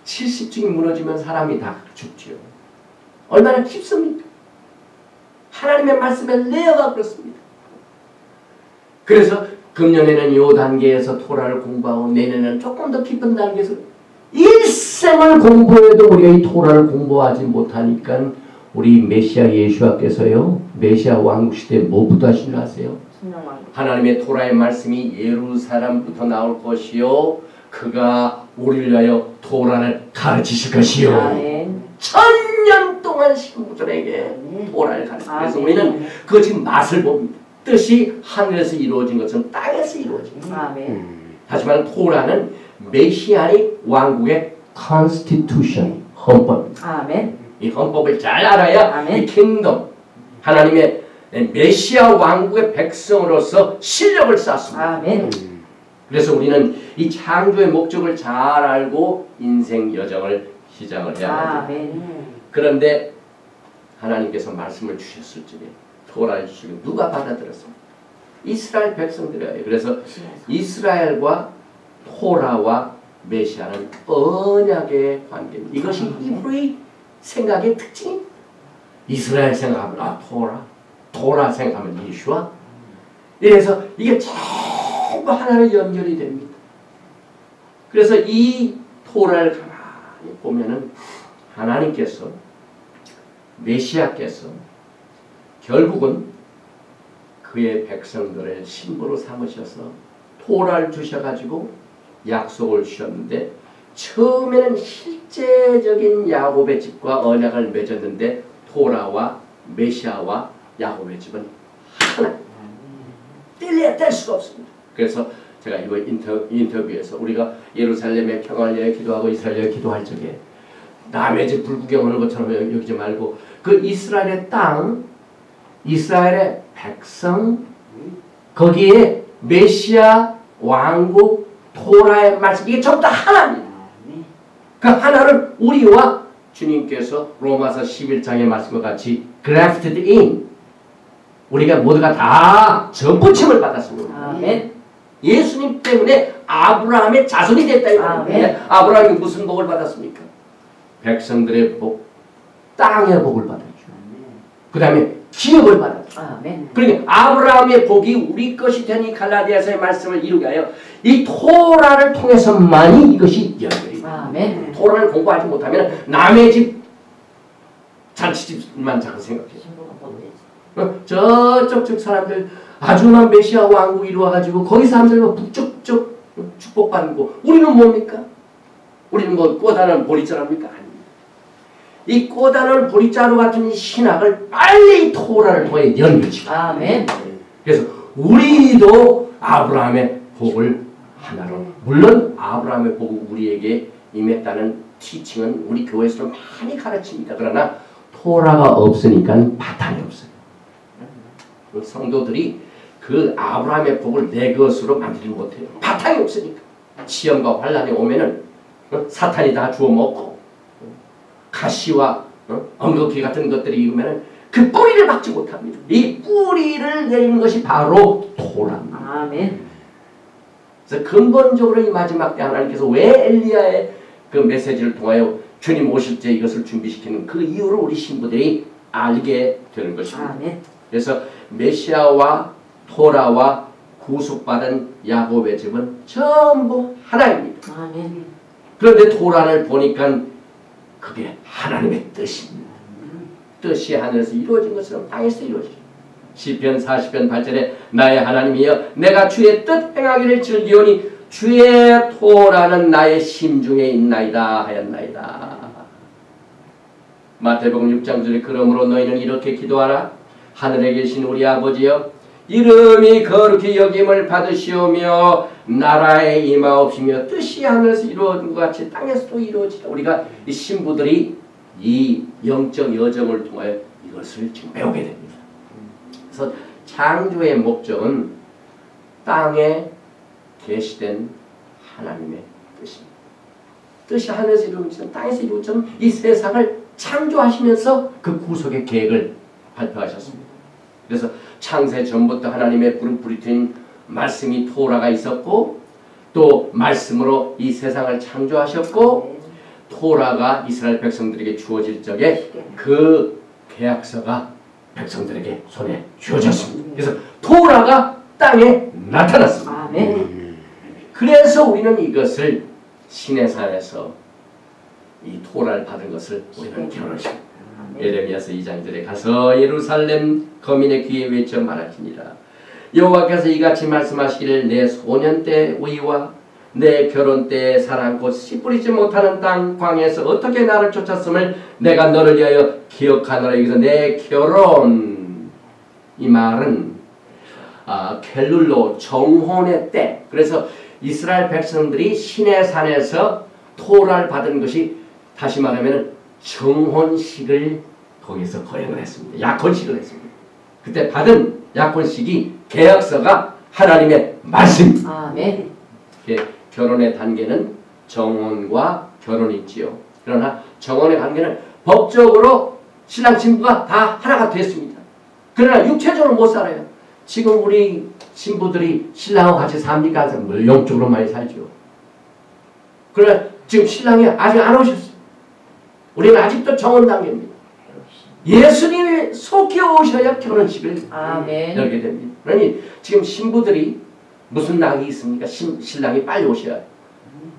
70층이 무너지면 사람이 다 죽지요. 얼마나 깊습니까? 하나님의 말씀에 레어가 그렇습니다. 그래서 금년에는 이 단계에서 토라를 공부하고 내년에는 조금 더 깊은 단계에서 일생을 공부해도 우리가 이 토라를 공부하지 못하니까 우리 메시아 예수와께서요, 메시아 왕국시대에 뭐부터 하신가 아세요? 하나님의 토라의 말씀이 예루살렘부터 나올 것이요, 그가 우리를 위하여 토라를 가르치실 것이요. 천년 동안 신부들에게 토라를 가르치고, 그래서 우리는 그 지금 맛을 봅니다. 뜻이 하늘에서 이루어진 것은 땅에서 이루어집니다. 하지만 토라는 메시아의 왕국의 constitution, 헌법입니다. 아멘. 이 헌법을 잘 알아야 아멘. 이 킹덤, 하나님의 메시아 왕국의 백성으로서 실력을 쌓습니다. 아멘. 그래서 우리는 이 창조의 목적을 잘 알고 인생 여정을 시작을 해야 합니다. 그런데 하나님께서 말씀을 주셨을 적에 토라를 주시고 누가 받아들였습니까? 이스라엘 백성들이에요. 그래서 이스라엘과 토라와 메시아는 언약의 관계입니다. 이것이 히브리 생각의 특징입니다. 이스라엘 생각하면 토라 생각하면 예수와, 이래서 이게 전부 하나로 연결이 됩니다. 그래서 이 토라를 가만히 보면은 하나님께서, 메시아께서 결국은 그의 백성들을 신부로 삼으셔서 토라를 주셔가지고 약속을 주셨는데, 처음에는 실제적인 야곱의 집과 언약을 맺었는데 토라와 메시아와 야곱의 집은 하나. 뗄 수가 없습니다. 그래서 제가 이번 인터뷰에서 우리가 예루살렘의 평화를 위해 기도하고 이스라엘을 위해 기도할 적에 남의 집 불구경하는 것처럼 여기지 말고 그 이스라엘의 땅, 이스라엘의 백성, 거기에 메시아, 왕국, 토라의 말씀, 이게 전부 다 하나입니다. 그 하나를 우리와 주님께서 로마서 11장의 말씀과 같이 grafted in, 우리가 모두가 다 접붙임을 받았습니다. 아멘. 예수님 때문에 아브라함의 자손이 됐다 이 말입니다. 아브라함이 무슨 복을 받았습니까? 백성들의 복, 땅의 복을 받았죠. 그 다음에 기업을 받았죠. 아멘. 그러니까 아브라함의 복이 우리 것이 되니 갈라디아서의 말씀을 이루게 하여 이 토라를 통해서만이 이것이 연결입니다. 아멘. 토라를 공부하지 못하면 남의 집 잔치집만 자꾸 생각해요. 저쪽 사람들 아주만 메시아 왕국 이루어가지고 거기 사람들과 북쪽쪽 축복받고 우리는 뭡니까? 우리는 뭐 꼬다는 보리자랍니까? 아닙니다. 이 꼬다는 보리자루 같은 신학을 빨리 토라를 통해 연결시켜. 아멘. 그래서 우리도 아브라함의 복을 하나로, 물론 아브라함의 복이 우리에게 임했다는 티칭은 우리 교회에서 많이 가르칩니다. 그러나 토라가 없으니까 바탕이 없어요. 성도들이 그 아브라함의 복을 내 것으로 만들지 못해요. 바탕이 없으니까. 시험과 환란이 오면은 사탄이 다 주워 먹고 가시와 엉겅퀴 같은 것들이 익으면은 그 뿌리를 막지 못합니다. 이 뿌리를 내리는 것이 바로 토라입니다. 아멘. 그래서 근본적으로 이 마지막 때 하나님께서 왜 엘리야의 그 메시지를 통하여 주님 오실 때 이것을 준비시키는 그 이유를 우리 신부들이 알게 되는 것입니다. 아멘. 그래서 메시아와 토라와 구속받은 야곱의 집은 전부 하나입니다. 아멘. 그런데 토라를 보니까 그게 하나님의 뜻입니다. 뜻이 하늘에서 이루어진 것처럼 땅에서 이루어지죠. 시편 40편 8절에 나의 하나님이여 내가 주의 뜻 행하기를 즐기오니 주의 토라는 나의 심중에 있나이다 하였나이다. 마태복음 6장 9절에 그러므로 너희는 이렇게 기도하라. 하늘에 계신 우리 아버지여 이름이 거룩히 여김을 받으시오며 나라에 임하옵시며 뜻이 하늘에서 이루어진 것 같이 땅에서도 이루어지다. 우리가 이 신부들이 이 영적 여정을 통하여 이것을 지금 배우게 됩니다. 그래서 창조의 목적은 땅에 계시된 하나님의 뜻입니다. 뜻이 하늘에서 이루어진 땅에서 이루어진 이 세상을 창조하시면서 그 구속의 계획을 발표하셨습니다. 그래서 창세 전부터 하나님의 불이 튄 말씀이 토라가 있었고 또 말씀으로 이 세상을 창조하셨고 토라가 이스라엘 백성들에게 주어질 적에 그 계약서가 백성들에게 손에 주어졌습니다. 그래서 토라가 땅에 나타났습니다. 아멘. 그래서 우리는 이것을 시내산에서 이 토라를 받은 것을 우리는 결혼식 예레미야서 2장 2절에 가서 예루살렘 거민의 귀에 외쳐 말하시니라. 여호와께서 이같이 말씀하시기를 내 소년 때 의와 내 결혼 때의 사랑 곧 씨 뿌리지 못하는 땅 광야에서 어떻게 나를 쫓았음을 내가 너를 위하여 기억하노라. 여기서 내 결혼 이 말은 켈룰로 정혼의 때. 그래서 이스라엘 백성들이 시내산에서 토라를 받은 것이 다시 말하면 정혼식을 거기서 거행을 했습니다. 약혼식을 했습니다. 그때 받은 약혼식이 계약서가 하나님의 말씀입니다. 아멘. 결혼의 단계는 정혼과 결혼이 있지요. 그러나 정혼의 단계는 법적으로 신랑 신부가 다 하나가 됐습니다. 그러나 육체적으로 못 살아요. 지금 우리 신부들이 신랑하고 같이 삽니까? 영적으로 많이 살죠. 그러나 지금 신랑이 아직 안 오셨어요. 우리는 아직도 정혼 단계입니다. 예수님이 속히 오셔야 결혼식을 열게 됩니다. 그러니 지금 신부들이 무슨 낙이 있습니까? 신랑이 빨리 오셔야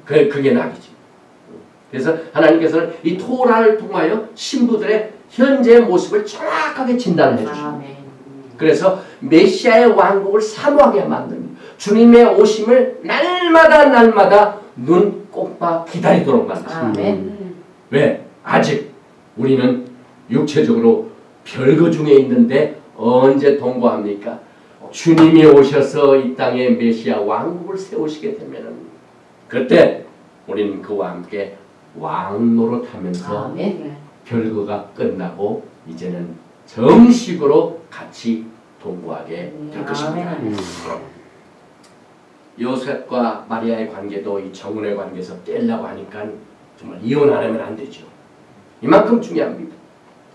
그게 낙이죠. 그래서 하나님께서는 이 토라를 통하여 신부들의 현재의 모습을 정확하게 진단을 해주십니다. 그래서 메시아의 왕국을 사모하게 만듭니다. 주님의 오심을 날마다 눈 꼽아 기다리도록 만드십니다. 왜? 아직 우리는 육체적으로 별거 중에 있는데 언제 통과합니까? 주님이 오셔서 이 땅에 메시아 왕국을 세우시게 되면은 그때 우리는 그와 함께 왕 노릇하면서 별거가 끝나고 이제는 정식으로 같이 동거하게 될 것입니다. 요셉과 마리아의 관계도 이 정혼의 관계에서 떼려고 하니까 정말 이혼 안 하면 안 되죠. 이만큼 중요합니다.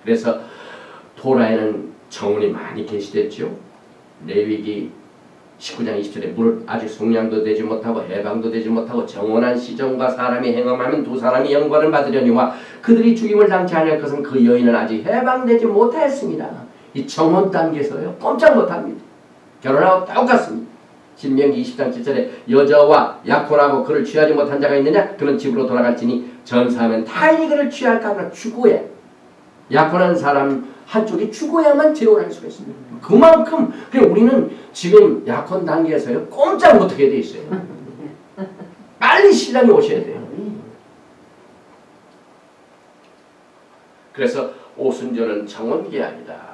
그래서 토라에는 정혼이 많이 게시됐죠. 레위기 19장 20절에 무릇 아직 속량도 되지 못하고 해방도 되지 못하고 정혼한 시종과 사람이 행함하면 두 사람이 영광을 받으려니와 그들이 죽임을 당치 아니할 것은 그 여인은 아직 해방되지 못하였습니다. 이 정혼 단계에서요 꼼짝 못합니다. 결혼하고 똑같습니다. 신명기 20장 7절에 여자와 약혼하고 그를 취하지 못한 자가 있느냐 그는 집으로 돌아갈지니 전사하면 타인이 그를 취할까 하나 죽어야 약혼한 사람 한쪽이 죽어야만 재혼할 수가 있습니다. 그만큼 그냥 우리는 지금 약혼 단계에서요 꼼짝 못하게 돼 있어요. 빨리 신랑이 오셔야 돼요. 그래서 오순절은 정혼계약이다.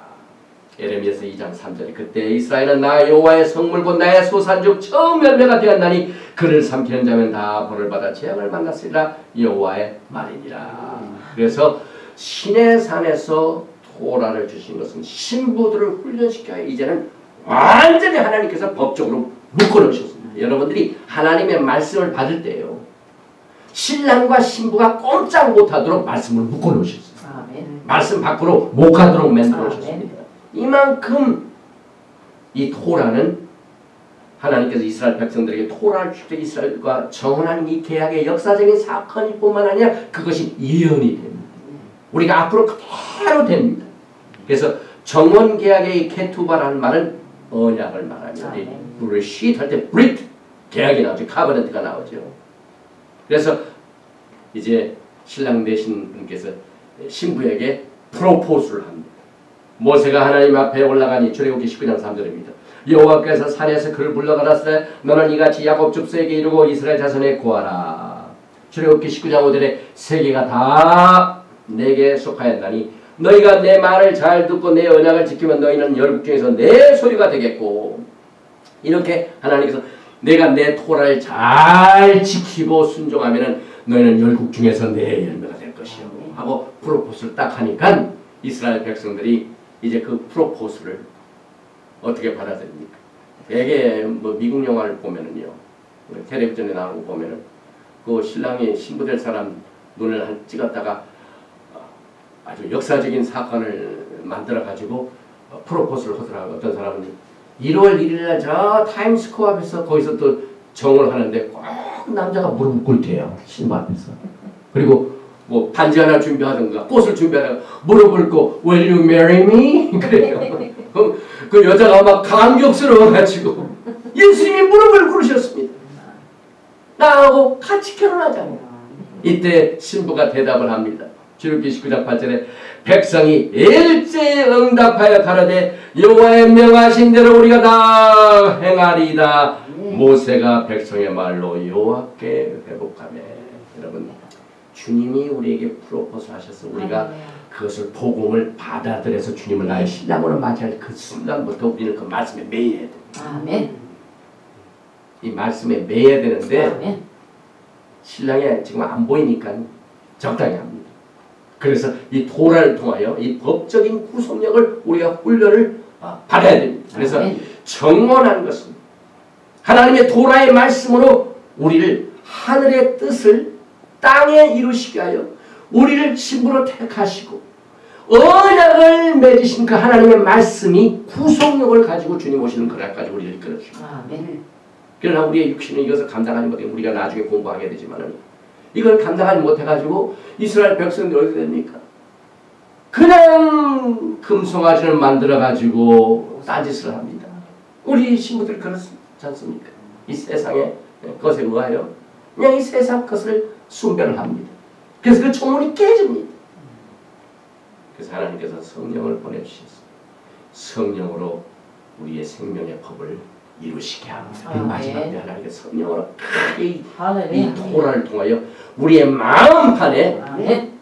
에레미야서 2장 3절에 그때 이스라엘은 나 여호와의 성물 곧 나의 소산족 처음 열매가 되었나니 그를 삼키는 자면 다 벌을 받아 재앙을 만났으리라 여호와의 말이니라. 그래서 신의 산에서 토라를 주신 것은 신부들을 훈련시켜야 이제는 완전히 하나님께서 법적으로 묶어놓으셨습니다. 여러분들이 하나님의 말씀을 받을 때요 신랑과 신부가 꼼짝 못하도록 말씀을 묶어놓으셨어요. 말씀 밖으로 못 가도록 만들어놓으셨습니다. 이만큼 이 토라는 하나님께서 이스라엘 백성들에게 토라를 주셔서 이스라엘과 정언한 이 계약의 역사적인 사건일 뿐만 아니라 그것이 예언이 됩니다. 우리가 앞으로 그대로 됩니다. 그래서 정원 계약의 케투바라는 말은 언약을 말합니다. 브레시트 할 때 브리트 계약이 나오죠. 카버넌트가 나오죠. 그래서 이제 신랑 되신 분께서 신부에게 프로포즈를 합니다. 모세가 하나님 앞에 올라가니 출애굽기 19장 3절입니다. 여호와께서 산에서 그를 불러가라사대 너는 이같이 야곱 족속에게 이르고 이스라엘 자손에 고하라. 출애굽기 19장 5절에 세계가 다 내게 속하였나니 너희가 내 말을 잘 듣고 내 언약을 지키면 너희는 열국 중에서 내 소유가 되겠고 이렇게 하나님께서 내가 내 토라를 잘 지키고 순종하면 너희는 열국 중에서 내 열매가 될 것이요 하고 프로포즈를 딱 하니까 이스라엘 백성들이 이제 그 프로포즈를 어떻게 받아들입니까? 되게 뭐 미국 영화를 보면은요 텔레비전에 나오고 보면은 그 신랑이 신부 될 사람 눈을 찍었다가 아주 역사적인 사건을 만들어 가지고 프로포즈를 하더라고요. 어떤 사람은 1월 1일날 저 타임스퀘어 앞에서 거기서 또 정을 하는데 꼭 남자가 무릎 꿇대요. 신부 앞에서. 그리고 뭐 반지 하나 준비하든가 꽃을 준비하다가 무릎을 꿇고 Will you marry me? 그래요. 그럼 그 여자가 막 감격스러워가지고 예수님이 무릎을 꿇으셨습니다. 나하고 같이 결혼하자고. 이때 신부가 대답을 합니다. 출애굽기 19장 8절에 백성이 일제히 응답하여 가라되 여호와의 명하신 대로 우리가 다 행하리이다. 모세가 백성의 말로 여호와께 회복하며. 여러분 주님이 우리에게 프로포즈 하셔서 우리가 그것을 복음을 받아들여서 주님을 나의 신랑으로 맞이할 그 순간부터 우리는 그 말씀에 매여야 됩니다. 아멘. 이 말씀에 매여야 되는데 아멘. 신랑이 지금 안 보이니까 적당히 합니다. 그래서 이 토라를 통하여 이 법적인 구속력을 우리가 훈련을 받아야 됩니다. 그래서 정언한 것은 하나님의 토라의 말씀으로 우리를 하늘의 뜻을 땅에 이루시게 하여 우리를 신부로 택하시고 언약을 맺으신 그 하나님의 말씀이 구속력을 가지고 주님 오시는 그날까지 우리를 이끌어주십니다. 그러나 우리의 육신은 이것을 감당하지 못해 우리가 나중에 공부하게 되지만 이걸 감당하지 못해가지고 이스라엘 백성들이 어떻게 됩니까? 그냥 금송아지를 만들어가지고 딴짓을 합니다. 우리 신부들 그렇지 않습니까? 이 세상의 것에 의하여 그냥 이 세상 것을 숭배를 합니다. 그래서 그 총문이 깨집니다. 그래서 하나님께서 성령을 보내주셨습니다. 성령으로 우리의 생명의 법을 이루시게 합니다. 마지막 때 하나님께서 성령으로 크게 이 토라를 통하여 우리의 마음판에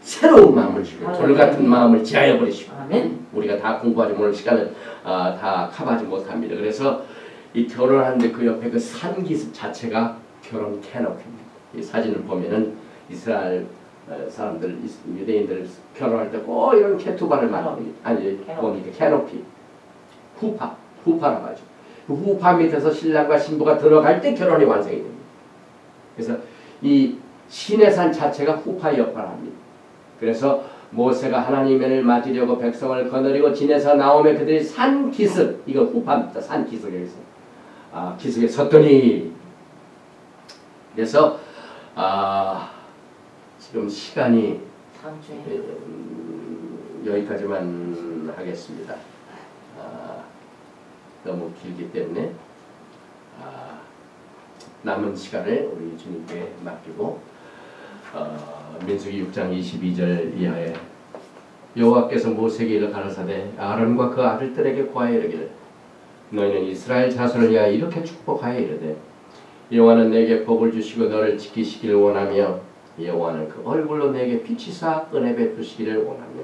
새로운 마음을 주고 돌 같은 마음을 지하여 버리시고 아멘. 우리가 다 공부하지 못할 시간을 다 커버하지 못합니다. 그래서 이 결혼하는데 그 옆에 그 산기슭 자체가 결혼 캐노피입니다. 이 사진을 보면은 이스라엘 사람들, 유대인들 결혼할 때 꼭 이런 케투바를 보니까 캐노피, 후파라고 하죠. 그 후파 밑에서 신랑과 신부가 들어갈 때 결혼이 완성이 됩니다. 그래서 이 시내산 자체가 후파 역할을 합니다. 그래서 모세가 하나님을 맞으려고 백성을 거느리고 진에서 나오면 그들이 산 기슭, 이거 후파입니다. 산 기슭에서 기슭에 섰더니 그래서 지금 시간이 여기까지만 하겠습니다. 너무 길기 때문에 남은 시간을 우리 주님께 맡기고 민수기 6장 22절 이하에 여호와께서 모세에게 이르 가라사대 아론과 그 아들들에게 고하여 이르기를 너희는 이스라엘 자손을 위하여 이렇게 축복하여 이르되 여호와는 내게 복을 주시고 너를 지키시기를 원하며 여호와는 그 얼굴로 내게 비치사 은혜 베푸시기를 원하며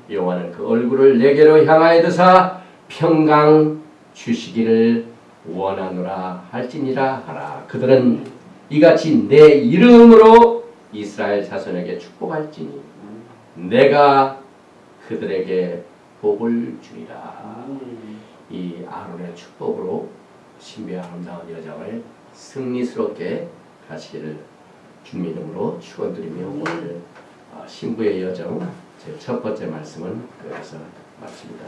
여호와는 그 얼굴을 내게로 향하여 드사 평강 주시기를 원하노라 할지니라 하라. 그들은 이같이 내 이름으로 이스라엘 자손에게 축복할지니 내가 그들에게 복을 주리라. 이 아론의 축복으로 신비한 아름다운 여정을 승리스럽게 가시기를 주님 이름으로 축원드리며 오늘 신부의 여정 제 첫 번째 말씀은 여기서 마칩니다.